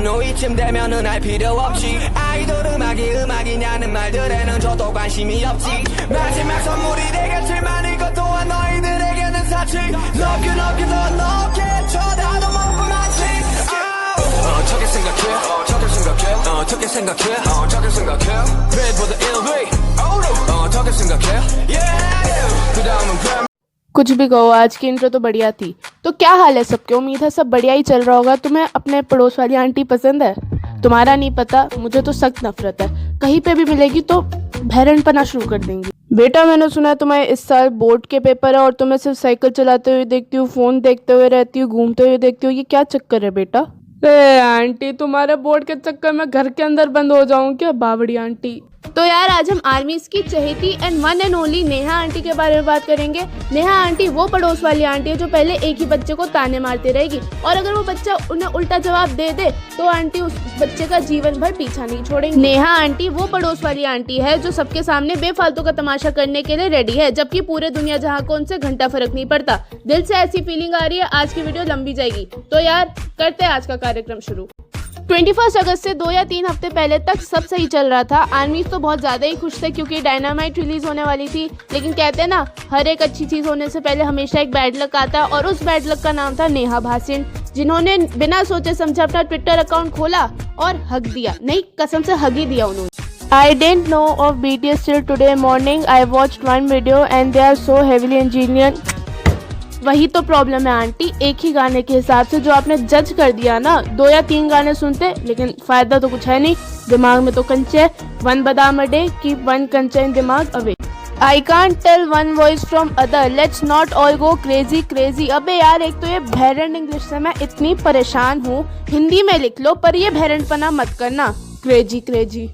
번호 이쯤 되면은 알 필요 없지 아이돌 음악이냐는 말들에는 저도 관심이 없지 마지막 선물이 되겠지만 이것 또한 너희들에게는 사치 Love you 더 높게 쳐다도 못 보나지 저게 생각해 저게 생각해 저게 생각해 Bad for the ill way 저게 생각해 Yeah 그 다음은 कुछ भी कहो, आज की इंट्रो तो बढ़िया थी। तो क्या हाल है सबके? उम्मीद है सब बढ़िया ही चल रहा होगा। तुम्हें अपने पड़ोस वाली आंटी पसंद है? तुम्हारा नहीं पता, मुझे तो सख्त नफरत है। कहीं पे भी मिलेगी तो भैरनपना शुरू कर देंगी। बेटा, मैंने सुना है तुम्हारे इस साल बोर्ड के पेपर है और तुम्हें सिर्फ साइकिल चलाते हुए देखती हूँ, फोन देखते हुए रहती हूँ, घूमते हुए देखती हूँ। ये क्या चक्कर है बेटा? आंटी, तुम्हारे बोर्ड के चक्कर में घर के अंदर बंद हो जाऊं क्या, बावड़ी आंटी? तो यार, आज हम आर्मीज की चहेती and one and only Neha aunty के बारे में बात करेंगे। नेहा आंटी वो पड़ोस वाली आंटी है जो पहले एक ही बच्चे को ताने मारती रहेगी और अगर वो बच्चा उन्हें उल्टा जवाब दे दे तो आंटी उस बच्चे का जीवन भर पीछा नहीं छोड़ेंगी। नेहा आंटी वो पड़ोस वाली आंटी है जो सबके सामने बेफालतू का तमाशा करने के लिए रेडी है, जबकि पूरे दुनिया जहाँ को उनसे घंटा फर्क नहीं पड़ता। दिल से ऐसी फीलिंग आ रही है, आज की वीडियो लंबी जाएगी। तो यार, करते हैं आज का कार्यक्रम शुरू। 21 अगस्त से 2 या 3 हफ्ते पहले तक सब सही चल रहा था। आर्मीज तो बहुत ज़्यादा ही खुश थे क्योंकि डायनामाइट रिलीज होने वाली थी। लेकिन कहते हैं ना, हर एक अच्छी चीज़ होने से पहले हमेशा एक बैड लक आता है और उस बैड लक का नाम था नेहा भासीन, जिन्होंने बिना सोचे समझे अपना ट्विटर अकाउंट खोला और हक दिया। नहीं, कसम से हक ही दिया उन्होंने। I didn't know of BTS till today morning. I watched one video and they are so heavily engineered. वही तो प्रॉब्लम है आंटी, एक ही गाने के हिसाब से जो आपने जज कर दिया ना। 2 या 3 गाने सुनते लेकिन फायदा तो कुछ है नहीं, दिमाग में तो कंचे। 1 बादाम अ डे कीप 1 कंचा इन दिमाग अवे। I can't tell one voice from other, let's not all go crazy crazy. अबे यार, एक तो ये भैरन इंग्लिश से मैं इतनी परेशान हूँ, हिंदी में लिख लो पर ये भैरनपना मत करना, crazy crazy.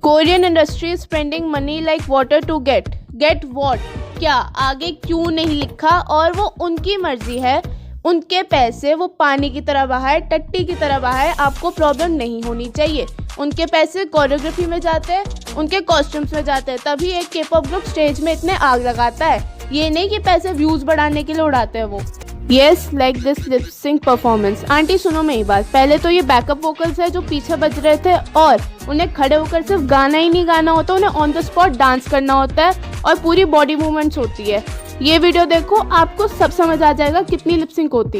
Korean industry spending money like water to get what. क्या आगे क्यों नहीं लिखा? और वो उनकी मर्जी है, उनके पैसे वो पानी की तरह बहाए, टट्टी की तरह बहाए, आपको प्रॉब्लम नहीं होनी चाहिए। उनके पैसे कोरियोग्राफी में जाते हैं, उनके कॉस्ट्यूम्स में जाते हैं, तभी एक के-पॉप ग्रुप स्टेज में इतने आग लगाता है। ये नहीं कि पैसे व्यूज बढ़ाने के लिए उड़ाते हैं वो। Yes, like this lip sync performance. Aunty सुनो मेरी बात, पहले तो ये बैकअप वोकल्स है जो पीछे बज रहे थे और उन्हें खड़े होकर सिर्फ गाना ही नहीं गाना होता, उन्हें ऑन द स्पॉट डांस करना होता है और पूरी बॉडी मूवमेंट्स होती है। ये वीडियो देखो, आपको सब समझ आ जाएगा कितनी लिप सिंक होती है।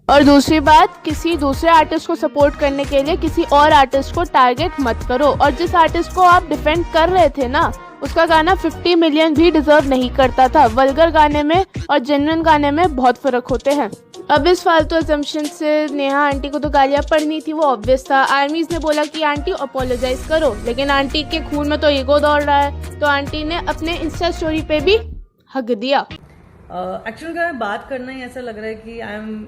और दूसरी बात, किसी दूसरे आर्टिस्ट को सपोर्ट करने के लिए किसी और आर्टिस्ट को टारगेट मत करो। और जिस आर्टिस्ट को आप डिफेंड कर रहे थे ना, उसका गाना 50 मिलियन भी डिजर्व नहीं करता था। वल्गर गाने में और जेन्युइन गाने में बहुत फर्क होते हैं। अब इस फालतू असम्पशन से नेहा आंटी को तो गालियाँ पड़नी थी, वो ऑब्वियस था। आर्मीज ने बोला कि आंटी अपोलोजाइज करो, लेकिन आंटी के खून में तो ईगो दौड़ रहा है, तो आंटी ने अपने इंस्टा स्टोरी पे भी हक दिया। एक्चुअली अगर मैं बात करना ही ऐसा लग रहा है कि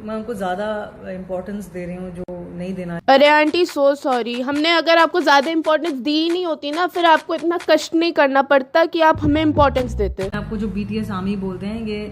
मैं उनको ज़्यादा इम्पोर्टेंस दे रही हूँ जो नहीं देना। अरे आंटी, सो सॉरी, हमने अगर आपको ज़्यादा इम्पोर्टेंस दी ही नहीं होती ना, फिर आपको इतना कष्ट नहीं करना पड़ता कि आप हमें इम्पोर्टेंस देते। आपको जो BTS आर्मी बोलते हैं, ये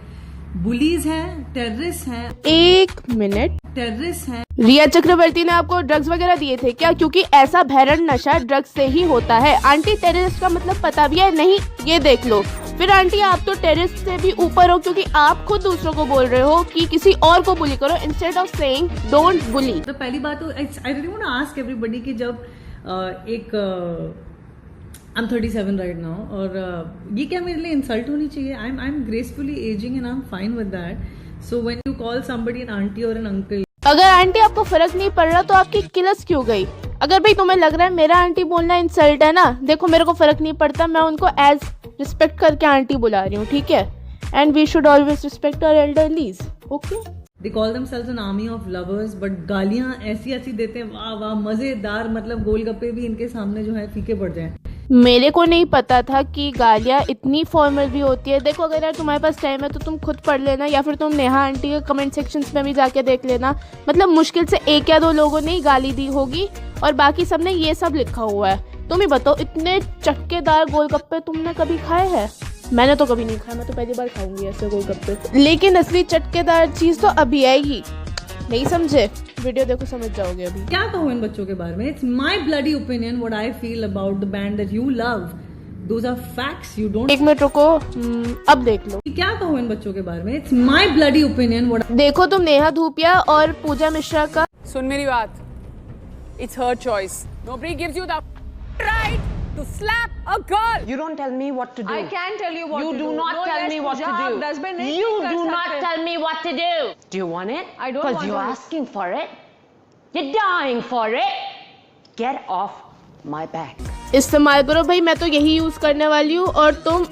बुलीज हैं, टेररिस्ट हैं। 1 मिनट, टेररिस्ट हैं। रिया चक्रवर्ती ने आपको ड्रग्स वगैरह दिए थे क्या? क्योंकि ऐसा भैरन नशा ड्रग्स से ही होता है। आंटी, टेररिस्ट का मतलब पता भी है? नहीं, ये देख लो। फिर आंटी, आप तो टेररिस्ट से भी ऊपर हो क्योंकि आप खुद दूसरों को बोल रहे हो कि किसी और को बुली करो instead of saying don't bully. तो पहली बात तो I really want to ask everybody कि जब एक आई एम 37 राइट नाउ और ये क्या मेरे लिए इंसल्ट होनी चाहिए? I am gracefully ageing and I am fine with that. So when you call somebody an aunty और एन अंकल, अगर आंटी आपको फर्क नहीं पड़ रहा तो आपकी किलस क्यों गई? अगर भाई तुम्हें लग रहा है मेरा आंटी बोलना इंसल्ट है ना, देखो मेरे को फर्क नहीं पड़ता, मैं उनको एज रिस्पेक्ट करके आंटी बुला रही हूँ, ठीक है? And we should always respect our elderlies, okay? They call themselves an army of lovers, but गालियां ऐसी ऐसी देते हैं, वाह वाह मजेदार, मतलब गोलगप्पे भी इनके सामने जो है फीके पड़ जाएं। मेरे को नहीं पता था कि गालियाँ इतनी फॉर्मल भी होती है। देखो, अगर यार तुम्हारे पास टाइम है तो तुम खुद पढ़ लेना या फिर तुम नेहा आंटी के कमेंट सेक्शंस में भी जाके देख लेना। मतलब मुश्किल से 1 या 2 लोगों ने ही गाली दी होगी और बाकी सब ने ये सब लिखा हुआ है। तुम ही बताओ, इतने चटकेदार गोलगप्पे तुमने कभी खाए हैं? मैंने तो कभी नहीं खाया, मैं तो पहली बार खाऊंगी ऐसे गोलगप्पे। लेकिन असली चटकेदार चीज तो अभी आएगी, नहीं समझे? वीडियो देखो समझ जाओगे अभी। क्या कहूँ इन बच्चों के बारे में? It's my bloody opinion what I feel about the band that you love. Those are facts, you don't. एक मिनट रुको, अब देख लो। क्या कहूँ इन बच्चों के बारे में? It's my bloody opinion what. देखो तुम नेहा धूपिया और पूजा मिश्रा का। सुन मेरी बात, it's her choice. Nobody gives you the right to slap a girl. You don't tell me what to do. I can tell you what You to do do. not No, tell yes, me what to Punjab, do. dustbin नहीं You कर do not सकते। tell me what to do. Do you want it? I don't want Because you're it. asking for it. You're dying for it. Get off my back. इस्तेमाल करो भाई, मैं तो यही use करने वाली हूँ और तुम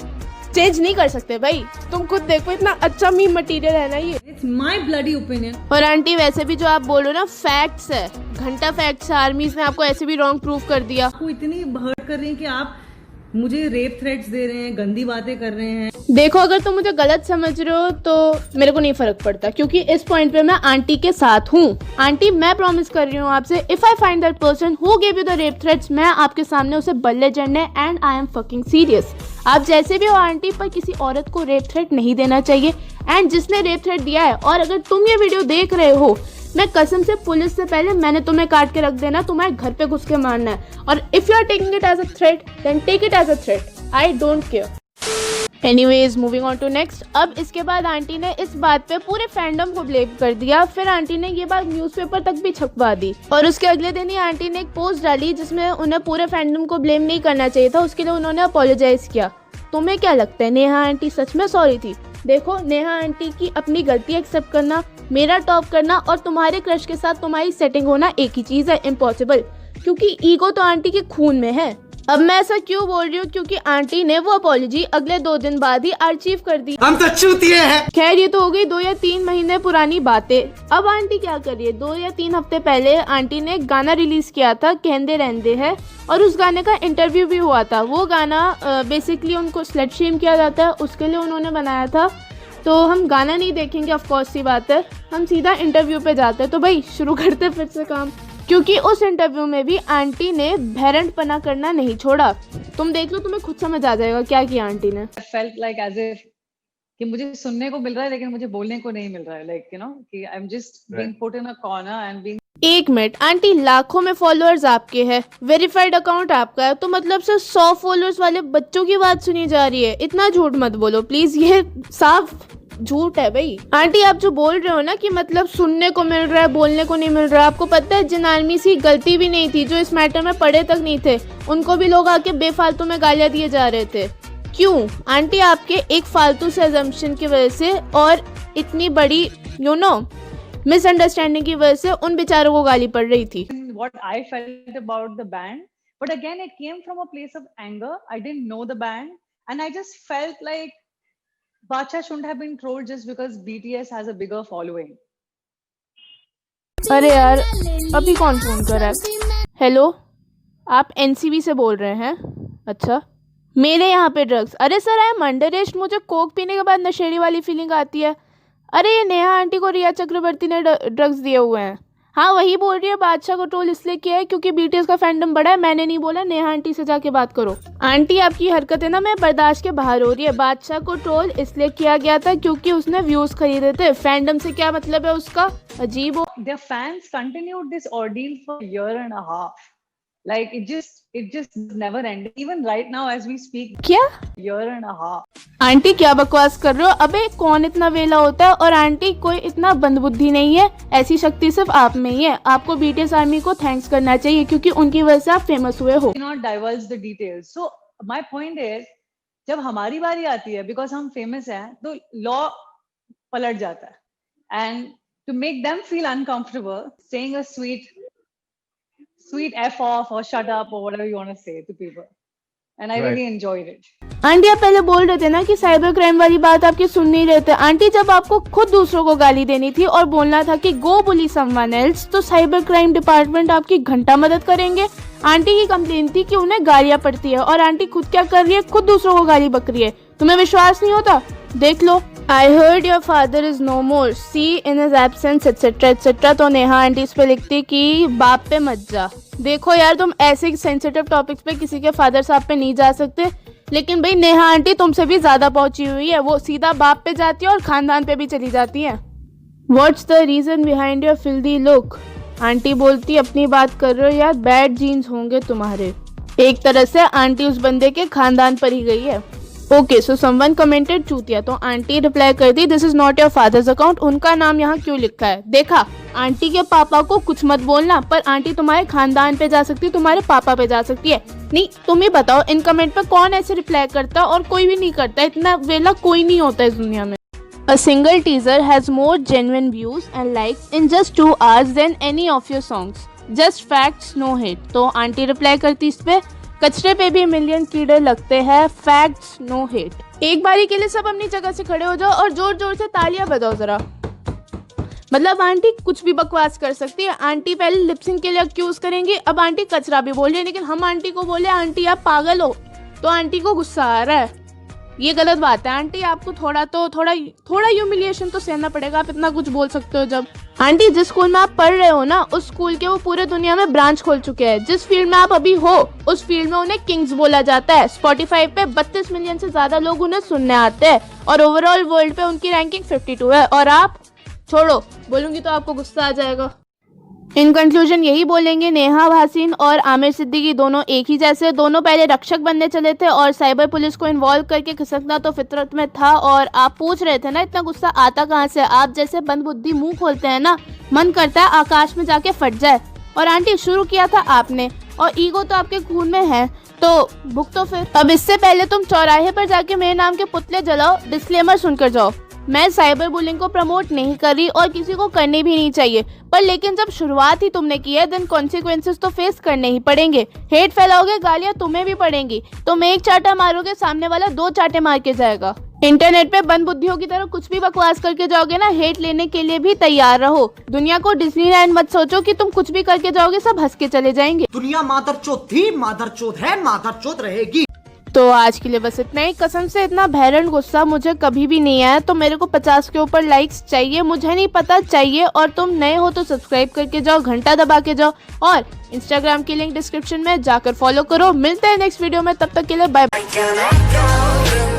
चेंज नहीं कर सकते भाई। तुम खुद देखो, इतना अच्छा मीम मटेरियल है ना ये। It's my bloody opinion. और आंटी वैसे भी जो आप बोल रहे हो ना, फैक्ट्स है, घंटा फैक्ट्स है। आर्मीज ने आपको ऐसे भी रॉन्ग प्रूफ कर दिया। आपको इतनी हर्ट कर रही है कि आप मुझे रेप थ्रेट्स दे रहे हैं, गंदी बातें कर रहे हैं। देखो अगर तुम मुझे गलत समझ रहे हो तो मेरे को नहीं फर्क पड़ता, क्योंकि इस पॉइंट पे मैं आंटी के साथ हूँ। आंटी मैं प्रॉमिस कर रही हूँ आपसे, if I find that person who give you the rape threats, मैं आपके सामने उसे बल्ले चढ़ने, and I am fucking serious. आप जैसे भी हो आंटी, पर किसी औरत को रेप थ्रेट नहीं देना चाहिए। एंड जिसने रेप थ्रेट दिया है, और अगर तुम ये वीडियो देख रहे हो, मैं कसम से पुलिस से पहले मैंने तुम्हें काट के रख देना, तुम्हारे घर पे घुस के मारना है। और if you are taking it as a threat, then take it as a threat, I don't care. Anyways moving on to next. अब इसके बाद आंटी ने इस बात पे पूरे फैंडम को ब्लेम कर दिया। फिर आंटी ने ये बात न्यूज़पेपर तक भी छपवा दी, और उसके अगले दिन ही आंटी ने एक पोस्ट डाली जिसमें उन्हें पूरे फैंडम को ब्लेम नहीं करना चाहिए था। उसके लिए उन्होंने अपोलोजाइज किया। तुम्हें क्या लगता है, नेहा आंटी सच में सॉरी थी? देखो नेहा आंटी की अपनी गलती एक्सेप्ट करना, मेरा टॉप करना और तुम्हारे क्रश के साथ तुम्हारी सेटिंग होना एक ही चीज है, इम्पॉसिबल। क्योंकि ईगो तो आंटी के खून में है। अब मैं ऐसा क्यों बोल रही हूँ? क्योंकि आंटी ने वो अपॉलॉजी अगले 2 दिन बाद ही आर्चीव कर दी। हम तो चूतिए हैं। खैर ये तो हो गई 2 या 3 महीने पुरानी बातें। अब आंटी क्या कर रही है? 2 या 3 हफ्ते पहले आंटी ने एक गाना रिलीज किया था, कहंदे रहंदे है, और उस गाने का इंटरव्यू भी हुआ था। वो गाना बेसिकली उनको स्लट शेम किया जाता है, उसके लिए उन्होंने बनाया था। तो हम गाना नहीं देखेंगे, ऑफ कोर्स सी बात है, हम सीधा इंटरव्यू पे जाते हैं। तो भाई शुरू करते फिर से काम, क्योंकि उस इंटरव्यू में भी आंटी ने भैरंटपना करना नहीं छोड़ा। तुम देख लो, तुम्हें खुद समझ आ जाएगा क्या किया आंटी ने। I felt like as if कि मुझे सुनने को मिल रहा है लेकिन मुझे बोलने को नहीं मिल रहा है, like you know कि I'm just being put in a corner and being। एक मिनट आंटी, लाखों में फॉलोअर्स आपके हैं, वेरीफाइड अकाउंट आपका है, तो मतलब से 100 फॉलोअर्स वाले बच्चों की बात सुनी जा रही है। इतना झूठ मत बोलो प्लीज, ये साफ झूठ है भाई। आंटी आप जो बोल रहे हो ना कि मतलब सुनने को मिल रहा है, बोलने को नहीं मिल रहा है, आपको पता है जिन आर्मी की गलती भी नहीं थी, जो इस मैटर में पढ़े तक नहीं थे, उनको भी लोग आके बेफालतू में गालियां दिए जा रहे थे। क्यों आंटी? आपके एक फालतू से अजम्पशन की वजह से और इतनी बड़ी यू नो मिसअंडरस्टैंडिंग की वजह से उन बेचारों को गाली पड़ रही थी। what I felt about the band, but again it came from a place of anger. I didn't know the band and I just felt like Bacha shouldn't have been trolled just because BTS has a bigger following. अरे यार अभी कौन phone कर रहा है? Hello, आप NCB से बोल रहे हैं? अच्छा, मेरे यहाँ पे ड्रग्स? अरे sir I am under as, मुझे कोक पीने के बाद नशेड़ी वाली फीलिंग आती है। अरे ये नेहा आंटी को रिया चक्रवर्ती ने ड्रग्स दिए हुए हैं। हाँ वही बोल रही है, बादशाह को ट्रोल इसलिए किया है क्योंकि बीटीएस का फैंडम बड़ा है। मैंने नहीं बोला, नेहा आंटी से जाके बात करो। आंटी आपकी हरकतें ना मैं बर्दाश्त के बाहर हो रही है। बादशाह को ट्रोल इसलिए किया गया था क्योंकि उसने व्यूज खरीदे थे। फैंडम से क्या मतलब है उसका? अजीब हो। Their fans continued this ordeal for a year and a half. Like it just never ended. Even right now as we speak, क्या year and a half. Aunty क्या बकवास कर रहे हो? अबे कौन इतना वेला होता है? और आंटी कोई इतना बंदबुद्धि नहीं है, ऐसी शक्ति सिर्फ आप में ही है। आपको बीटीएस आर्मी को थैंक्स करना चाहिए क्योंकि उनकी वजह से आप फेमस हुए हो। Not divulge the details. So my point is, जब हमारी बारी आती है because हम famous हैं, तो law पलट जाता है। And to make them feel uncomfortable, saying a sweet F off or shut up or whatever you want to say to people. And I really enjoyed it. Aunty आप पहले बोल रहे थे ना कि साइबर क्राइम वाली बात आपकी सुन नहीं रहे थे। आंटी जब आपको खुद दूसरों को गाली देनी थी और बोलना था कि गो बुली समवन एल्स, तो साइबर क्राइम डिपार्टमेंट आपकी घंटा मदद करेंगे। आंटी की कंप्लेन थी कि उन्हें गालियां पड़ती है और आंटी खुद क्या कर रही है? खुद दूसरों को गाली बक रही है। तुम्हें विश्वास नहीं होता? देख लो। I heard your father is no more, see in his absence etcetera etcetera. तो नेहा आंटी इस पे लिखती कि बाप पे मत जा। देखो यार, तुम ऐसे सेंसिटिव टॉपिक्स पे किसी के फादर साहब पे नहीं जा सकते, लेकिन भाई नेहा आंटी तुमसे भी ज्यादा पहुंची हुई है। वो सीधा बाप पे जाती है और खानदान पे भी चली जाती है। What's the reason behind your filthy look? Aunty बोलती अपनी बात कर रहे हो यार, बैड जीन्स होंगे तुम्हारे। एक तरह से आंटी उस बंदे के खानदान पर ही गई है। ओके, सो समवन कमेंटेड चूतिया। तो आंटी रिप्लाई कर दी, this is not your father's account. उनका नाम यहाँ क्यों लिखा है? देखा, आंटी के पापा को कुछ मत बोलना, पर आंटी तुम्हारे खानदान पे जा सकती है, तुम्हारे पापा पे जा सकती है। नहीं, तुम ही बताओ इन कमेंट पे कौन ऐसे रिप्लाई करता और कोई भी नहीं करता। इतना वेला कोई नहीं होता इस दुनिया में। A single teaser has more genuine views and likes in just 2 hours than any of your songs. Just facts, no hate. तो आंटी रिप्लाई करती इस पे, कचरे पे भी मिलियन कीड़े लगते हैं, फैक्ट्स नो हेट। एक बारी के लिए सब अपनी जगह से खड़े हो जाओ और जोर जोर से तालियां बजाओ जरा। मतलब आंटी कुछ भी बकवास कर सकती है। आंटी पहले लिपसिंग के लिए अक्यूज करेंगी, अब आंटी कचरा भी बोल रही है। लेकिन हम आंटी को बोले आंटी आप पागल हो, तो आंटी को गुस्सा आ रहा है। ये गलत बात है। आंटी आपको थोड़ा ह्यूमिलिएशन तो सहना पड़ेगा। आप इतना कुछ बोल सकते हो जब। आंटी जिस स्कूल में आप पढ़ रहे हो ना, उस स्कूल के वो पूरे दुनिया में ब्रांच खोल चुके हैं। जिस फील्ड में आप अभी हो उस फील्ड में उन्हें किंग्स बोला जाता है। स्पॉटिफाई पे 32 मिलियन से ज्यादा लोग उन्हें सुनने आते हैं और ओवरऑल वर्ल्ड पे उनकी रैंकिंग 52 है। और आप छोड़ो, बोलूंगी तो आपको गुस्सा आ जाएगा। इन कंक्लूजन यही बोलेंगे, नेहा भासीन और आमिर सिद्दीकी दोनों एक ही जैसे। दोनों पहले रक्षक बनने चले थे और साइबर पुलिस को इन्वॉल्व करके खिसकना तो फितरत में था। और आप पूछ रहे थे ना इतना गुस्सा आता कहाँ से? आप जैसे बंद बुद्धि मुंह खोलते हैं ना, मन करता है आकाश में जाके फट जाए। और आंटी शुरू किया था आपने, और ईगो तो आपके खून में है, तो भुगतो फिर। अब इससे पहले तुम चौराहे पर जाके मेरे नाम के पुतले जलाओ। डिस्क्लेमर सुनकर जाओ, मैं साइबर बुलिंग को प्रमोट नहीं कर रही और किसी को करनी भी नहीं चाहिए, पर लेकिन जब शुरुआत ही तुमने की है, देन कॉन्सिक्वेंसेस तो फेस करने ही पड़ेंगे। हेट फैलाओगे, गालियां तुम्हें भी पड़ेंगी। तुम एक चाटा मारोगे, सामने वाला 2 चाटे मार के जाएगा। इंटरनेट पे बंद बुद्धियों की तरह कुछ भी बकवास करके जाओगे ना, हेट लेने के लिए भी तैयार रहो। दुनिया को डिज्नीलैंड मत सोचो कि तुम कुछ भी करके जाओगे सब हंस के चले जाएंगे। दुनिया मादरचोद थी, मादरचोद है, मादरचोद रहेगी। तो आज के लिए बस इतना ही। कसम से इतना भैरन गुस्सा मुझे कभी भी नहीं आया। तो मेरे को 50 के ऊपर लाइक्स चाहिए, मुझे नहीं पता चाहिए। और तुम नए हो तो सब्सक्राइब करके जाओ, घंटा दबा के जाओ, और इंस्टाग्राम की लिंक डिस्क्रिप्शन में जाकर फॉलो करो। मिलते हैं नेक्स्ट वीडियो में, तब तक के लिए बाय बाय।